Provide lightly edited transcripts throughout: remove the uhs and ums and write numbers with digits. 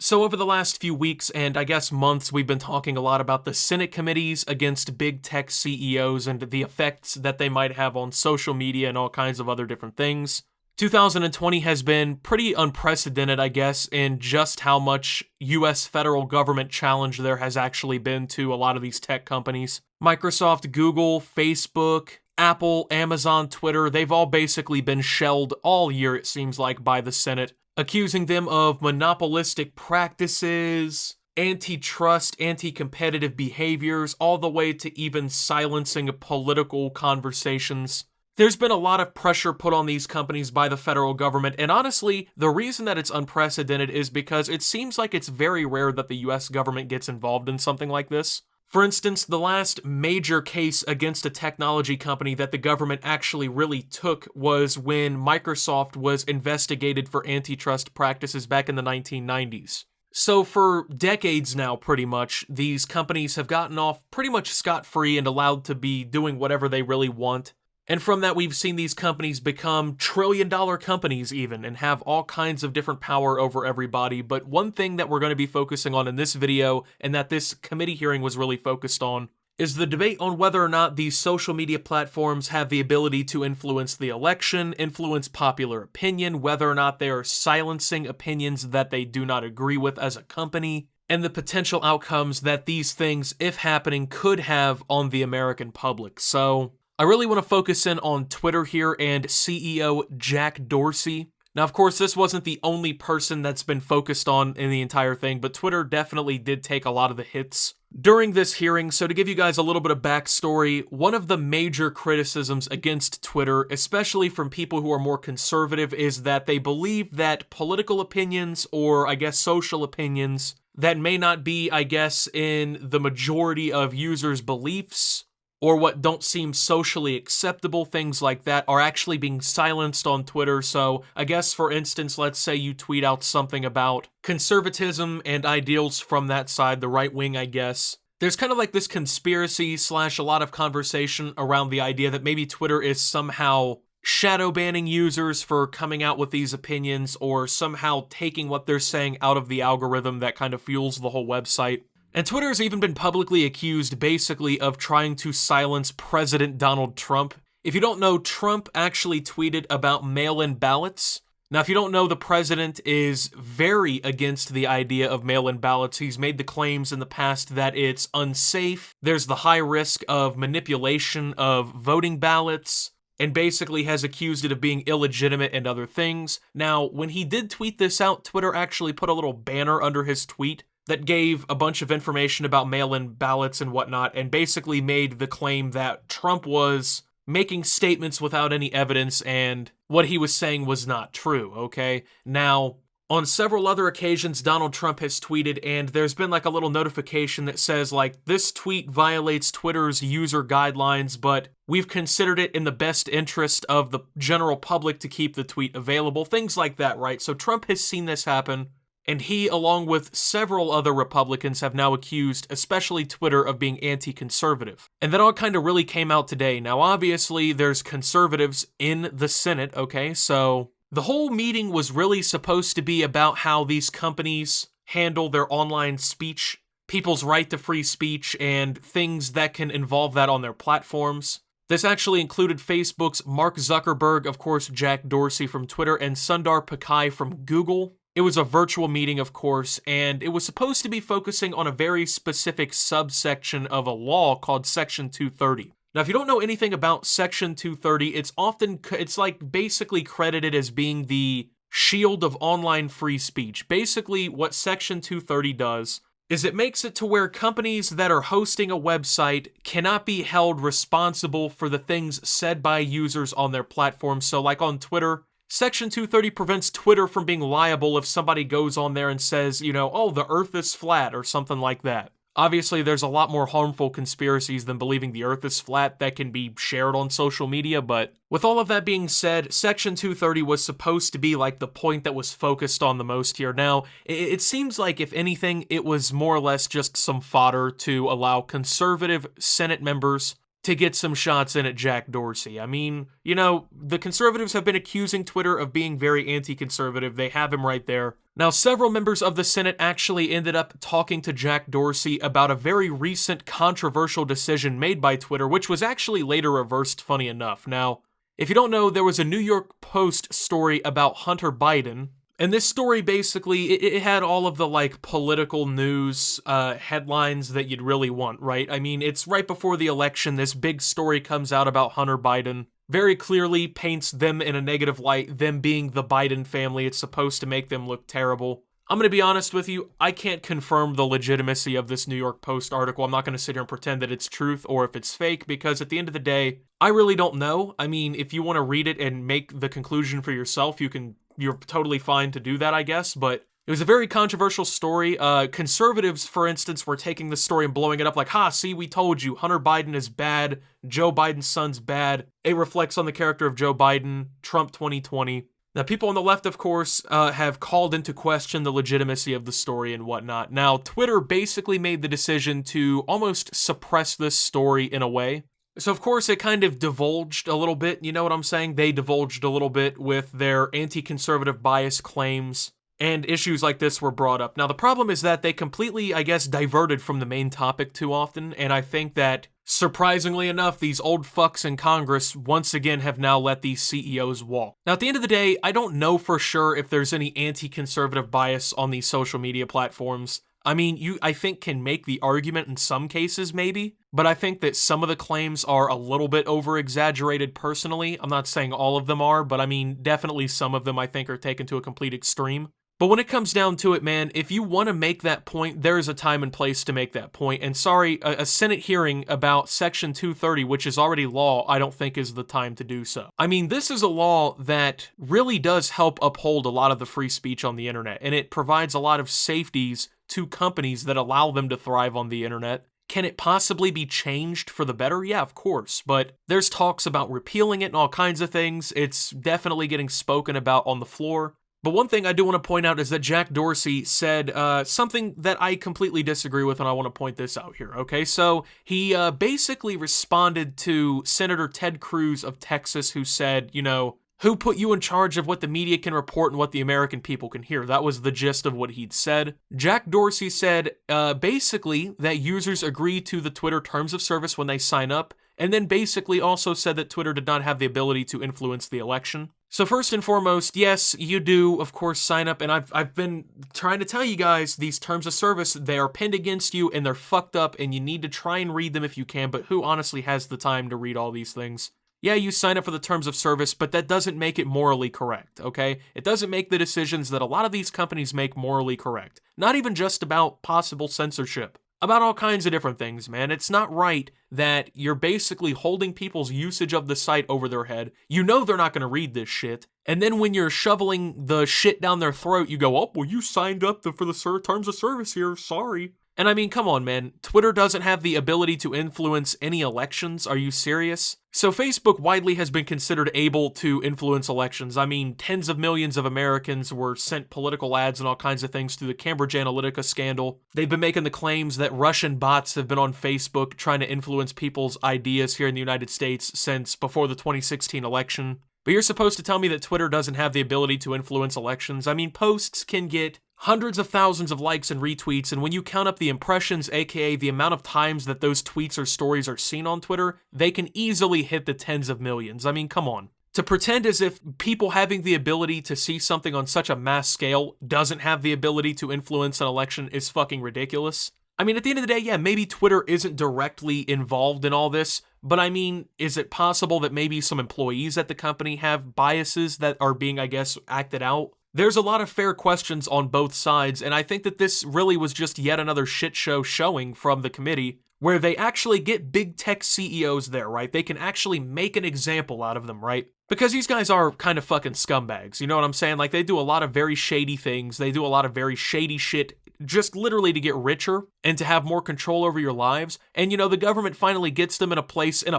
So over the last few weeks and I guess months, we've been talking a lot about the Senate committees against big tech CEOs and the effects that they might have on social media and all kinds of other different things. 2020 has been pretty unprecedented, I guess, in just how much US federal government challenge there has actually been to a lot of these tech companies. Microsoft, Google, Facebook, Apple, Amazon, Twitter, they've all basically been shelled all year, it seems like, by the Senate, accusing them of monopolistic practices, antitrust, anti-competitive behaviors, all the way to even silencing political conversations. There's been a lot of pressure put on these companies by the federal government, and honestly, the reason that it's unprecedented is because it seems like it's very rare that the US government gets involved in something like this. For instance, the last major case against a technology company that the government actually really took was when Microsoft was investigated for antitrust practices back in the 1990s. So for decades now, pretty much, these companies have gotten off pretty much scot-free and allowed to be doing whatever they really want. And from that, we've seen these companies become trillion-dollar companies even, and have all kinds of different power over everybody. But one thing that we're going to be focusing on in this video, and that this committee hearing was really focused on, is the debate on whether or not these social media platforms have the ability to influence the election, influence popular opinion, whether or not they are silencing opinions that they do not agree with as a company, and the potential outcomes that these things, if happening, could have on the American public. So I really want to focus in on Twitter here and CEO Jack Dorsey. Now, of course, this wasn't the only person that's been focused on in the entire thing, but Twitter definitely did take a lot of the hits during this hearing. So to give you guys a little bit of backstory, one of the major criticisms against Twitter, especially from people who are more conservative, is that they believe that political opinions, or I guess social opinions, that may not be, I guess, in the majority of users' beliefs, or what don't seem socially acceptable, things like that, are actually being silenced on Twitter. So I guess, for instance, let's say you tweet out something about conservatism and ideals from that side, the right wing, I guess. There's kind of like this conspiracy / a lot of conversation around the idea that maybe Twitter is somehow shadow banning users for coming out with these opinions, or somehow taking what they're saying out of the algorithm that kind of fuels the whole website. And Twitter has even been publicly accused, basically, of trying to silence President Donald Trump. If you don't know, Trump actually tweeted about mail-in ballots. Now, if you don't know, the president is very against the idea of mail-in ballots. He's made the claims in the past that it's unsafe, there's the high risk of manipulation of voting ballots, and basically has accused it of being illegitimate and other things. Now, when he did tweet this out, Twitter actually put a little banner under his tweet that gave a bunch of information about mail-in ballots and whatnot, and basically made the claim that Trump was making statements without any evidence, and what he was saying was not true, okay? Now, on several other occasions, Donald Trump has tweeted, and there's been like a little notification that says, like, this tweet violates Twitter's user guidelines, but we've considered it in the best interest of the general public to keep the tweet available, things like that, right? So Trump has seen this happen, and he, along with several other Republicans, have now accused, especially Twitter, of being anti-conservative. And that all kind of really came out today. Now, obviously, there's conservatives in the Senate, okay? So the whole meeting was really supposed to be about how these companies handle their online speech, people's right to free speech, and things that can involve that on their platforms. This actually included Facebook's Mark Zuckerberg, of course, Jack Dorsey from Twitter, and Sundar Pichai from Google. It was a virtual meeting, of course, and it was supposed to be focusing on a very specific subsection of a law called Section 230. Now, if you don't know anything about Section 230, it's like basically credited as being the shield of online free speech. Basically, what Section 230 does is it makes it to where companies that are hosting a website cannot be held responsible for the things said by users on their platform. So like on Twitter, Section 230 prevents Twitter from being liable if somebody goes on there and says, oh, the earth is flat or something like that. Obviously, there's a lot more harmful conspiracies than believing the earth is flat that can be shared on social media, but with all of that being said, Section 230 was supposed to be like the point that was focused on the most here. Now, it seems like, if anything, it was more or less just some fodder to allow conservative Senate members to get some shots in at Jack Dorsey. I mean, the conservatives have been accusing Twitter of being very anti-conservative. They have him right there. Now, several members of the Senate actually ended up talking to Jack Dorsey about a very recent controversial decision made by Twitter, which was actually later reversed, funny enough. Now, if you don't know, there was a New York Post story about Hunter Biden, and this story basically, it had all of the, like, political news headlines that you'd really want, right? I mean, it's right before the election, this big story comes out about Hunter Biden, very clearly paints them in a negative light, them being the Biden family. It's supposed to make them look terrible. I'm going to be honest with you, I can't confirm the legitimacy of this New York Post article. I'm not going to sit here and pretend that it's truth or if it's fake, because at the end of the day, I really don't know. I mean, if you want to read it and make the conclusion for yourself, you're totally fine to do that, I guess, but it was a very controversial story. Conservatives, for instance, were taking the story and blowing it up like, ha, see, we told you, Hunter Biden is bad, Joe Biden's son's bad, it reflects on the character of Joe Biden, Trump 2020. Now, people on the left, of course, have called into question the legitimacy of the story and whatnot. Now, Twitter basically made the decision to almost suppress this story in a way. So, of course, it kind of divulged a little bit, you know what I'm saying? They divulged a little bit with their anti-conservative bias claims, and issues like this were brought up. Now, the problem is that they completely, I guess, diverted from the main topic too often, and I think that, surprisingly enough, these old fucks in Congress once again have now let these CEOs walk. Now, at the end of the day, I don't know for sure if there's any anti-conservative bias on these social media platforms. I mean, you, I think, can make the argument in some cases, maybe, but I think that some of the claims are a little bit over-exaggerated personally. I'm not saying all of them are, but I mean, definitely some of them I think are taken to a complete extreme. But when it comes down to it, man, if you want to make that point, there is a time and place to make that point. And sorry, a Senate hearing about Section 230, which is already law, I don't think is the time to do so. I mean, this is a law that really does help uphold a lot of the free speech on the internet, and it provides a lot of safeties to companies that allow them to thrive on the internet. Can it possibly be changed for the better? Yeah, of course, but there's talks about repealing it and all kinds of things. It's definitely getting spoken about on the floor. But one thing I do want to point out is that Jack Dorsey said something that I completely disagree with, and I want to point this out here, okay? So he basically responded to Senator Ted Cruz of Texas, who said, you know, who put you in charge of what the media can report and what the American people can hear? That was the gist of what he'd said. Jack Dorsey said basically that users agree to the Twitter terms of service when they sign up, and then basically also said that Twitter did not have the ability to influence the election. So first and foremost, yes, you do, of course, sign up, and I've been trying to tell you guys, these terms of service, they are pinned against you, and they're fucked up, and you need to try and read them if you can, but who honestly has the time to read all these things? Yeah, you sign up for the terms of service, but that doesn't make it morally correct, okay? It doesn't make the decisions that a lot of these companies make morally correct. Not even just about possible censorship. About all kinds of different things, man. It's not right that you're basically holding people's usage of the site over their head. You know they're not going to read this shit. And then when you're shoveling the shit down their throat, you go, oh, well, you signed up for the terms of service here. Sorry. And I mean, come on, man. Twitter doesn't have the ability to influence any elections. Are you serious? So Facebook widely has been considered able to influence elections. I mean, tens of millions of Americans were sent political ads and all kinds of things through the Cambridge Analytica scandal. They've been making the claims that Russian bots have been on Facebook trying to influence people's ideas here in the United States since before the 2016 election. But you're supposed to tell me that Twitter doesn't have the ability to influence elections? I mean, posts can get hundreds of thousands of likes and retweets, and when you count up the impressions, aka the amount of times that those tweets or stories are seen on Twitter, they can easily hit the tens of millions. I mean, come on. To pretend as if people having the ability to see something on such a mass scale doesn't have the ability to influence an election is fucking ridiculous. I mean, at the end of the day, yeah, maybe Twitter isn't directly involved in all this, but I mean, is it possible that maybe some employees at the company have biases that are being, I guess, acted out? There's a lot of fair questions on both sides, and I think that this really was just yet another shit show showing from the committee, where they actually get big tech CEOs there, right? They can actually make an example out of them, right? Because these guys are kind of fucking scumbags, you know what I'm saying? Like, they do a lot of very shady things, they do a lot of very shady shit, just literally to get richer and to have more control over your lives. And, you know, the government finally gets them in a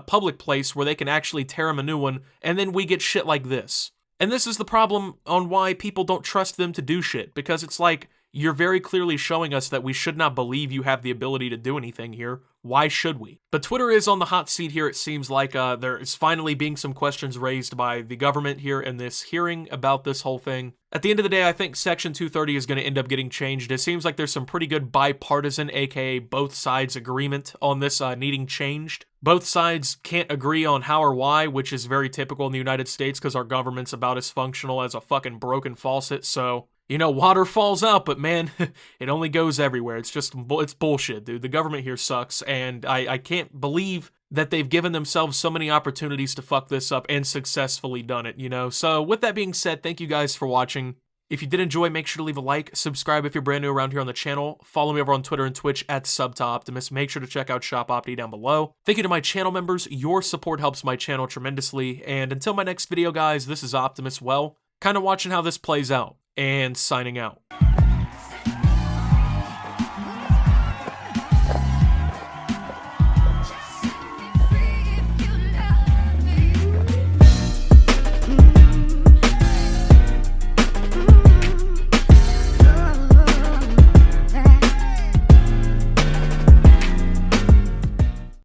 public place where they can actually tear them a new one, and then we get shit like this. And this is the problem on why people don't trust them to do shit, because it's like, you're very clearly showing us that we should not believe you have the ability to do anything here. Why should we? But Twitter is on the hot seat here. It seems like there is finally being some questions raised by the government here in this hearing about this whole thing. At the end of the day, I think Section 230 is going to end up getting changed. It seems like there's some pretty good bipartisan, aka both sides, agreement on this needing changed. Both sides can't agree on how or why, which is very typical in the United States because our government's about as functional as a fucking broken faucet, so... You know, water falls out, but man, it only goes everywhere. It's bullshit, dude. The government here sucks, and I can't believe that they've given themselves so many opportunities to fuck this up and successfully done it, you know? So with that being said, thank you guys for watching. If you did enjoy, make sure to leave a like, subscribe if you're brand new around here on the channel, follow me over on Twitter and Twitch at SubToOptimus, make sure to check out Shop Opti down below. Thank you to my channel members, your support helps my channel tremendously, and until my next video, guys, this is Optimus, well, kind of watching how this plays out, and signing out.